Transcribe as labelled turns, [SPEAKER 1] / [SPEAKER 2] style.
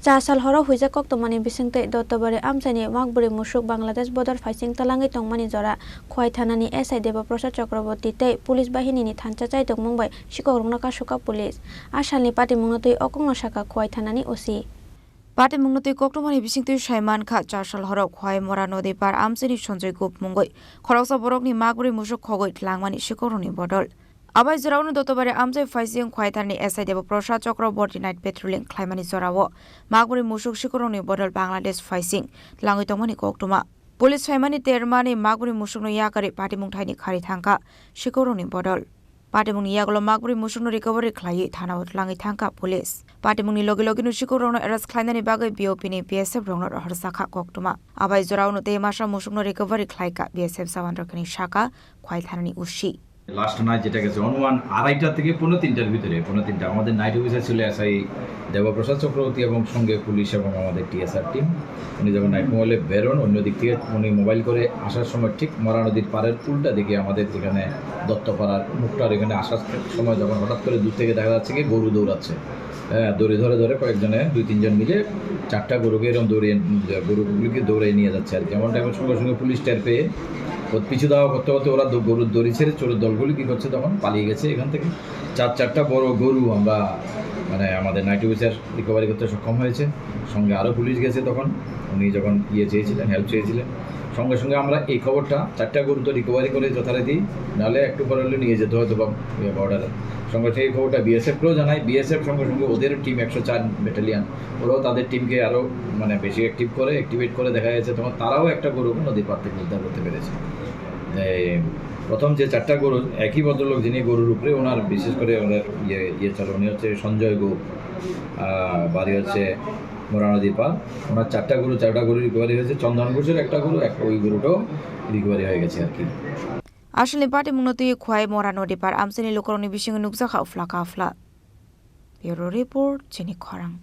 [SPEAKER 1] Chasal Horo Hoijak Koktwmani Bisingtwi Duttabari Amchaini Makbrwi Muswk Bangladesh border facing Tongmani Jorao Khowai Thanani SI Debaprasad Chakraborty tei police Bahini ni Thansa Chaitokmwng bai Sikokrokno Kaswkha police Salni Patimwng tei Kokno Sakha Khowai Thanani OC Patimwng tei Koktwmani Bisingtwi Kha Chasal Horo Khowai Mora nodi par Amchaini Sonjoi Gopmungoi Khorang borokni Makbrwi Muswk Khogoi Twlangmani Sikokrokni bodol Abai Jorao Duttabari Amchai facing Khowai Thanani SI Debaprasad Chakraborty night patrolling Khlaimani Jorao Makbrwi Muswk Sikokrokni bodol Bangladesh facing Twlangwi Tongmani Koktwmani Police Faimani Termani Makbrwi Muswkno yakari Patimwng thaini khari thangka Sikokrokni bodol Patimwng yaglo Makbrwi Muswkno recovery khlai thana Twlangwi thangka police Patimwng ni logi logi nu Sikokrokno arrest khlainani bagai BOP ni BSF rongno rohor Sakha Koktwmani Abai Jorao te masa Muswkno recovery Khlaikha BSF sawan rokni Sakha Khowai Thanani ushi
[SPEAKER 2] last night যেটা গেছে on 2:30টা থেকে 3:30টার ভিতরে 3:30টা আমাদের night officer ছিল SI দেবাপ্রসাদ Chakraborty এবং সঙ্গে police এবং আমাদের টিএসআর টিম উনি যখন নাইট মোবাইলে বেরোন অন্য দিক থেকে উনি মোবাইল করে আসার সময় ঠিক মরা নদীর পাড়ের পুলটা দেখে আমাদের এখানে দত্তপাড়ার মুখটার এখানে আসার সময় যখন হঠাৎ করে দূর থেকে দেখা যাচ্ছে কি গরু দৌড়াচ্ছে দড়ি ধরে কয়েকজনে 2-3 জন মিলে 4টা গরুকে এরকম গরুগুলিকে দৌড়িয়ে নিয়ে যাচ্ছে আর কি এমন টাইমের সঙ্গে সঙ্গে পুলিশ টের পেয়ে পিছু দাওয়া করতে করতে ওরা গরুর দড়ি ছেড়ে চোরের দলগুলি কী করছে তখন পালিয়ে গেছে এখান থেকে 4টা বড় গরু আমরা মানে আমাদের নাইট অফিসার রিকভারি করতে সক্ষম হয়েছে সঙ্গে আরও পুলিশ গেছে তখন উনি যখন চেয়েছিলেন হেল্প চেয়েছিলেন সঙ্গে সঙ্গে আমরা এই খবরটা 4টা গরু তো রিকভারি করে যথারীতি নাহলে একটু পরে হলে নিয়ে যেতে হয়তো বা বর্ডারে সঙ্গে সেই খবরটা বিএসএফকেও জানাই বিএসএফ সঙ্গে সঙ্গে ওদের টিম 104 ব্যাটালিয়ান ওরাও তাদের টিমকে আরও মানে বেশি অ্যাক্টিভেট করে দেখা গেছে তখন তারাও একটা গরু নদীর পাড় থেকে উদ্ধার করতে পেরেছে প্রথম যে 4টা গরু একই ভদ্রলোক যিনি গরুর উপরে ওনার বিশেষ করে ওনার উনি হচ্ছে সঞ্জয় গোপ বাড়ি হচ্ছে মোরা নদীর পাড় ওনার 4টা গরু রিকভারি হয়েছে চন্দন ঘোষের একটা গরু ওই গরুটাও রিকভারি হয়ে গেছে আর কি
[SPEAKER 1] আসলে Patimwng tei Khowai Mora nodi par Amchaini lokoroni bisingo nukjak afla Bureau Report Chini Khorang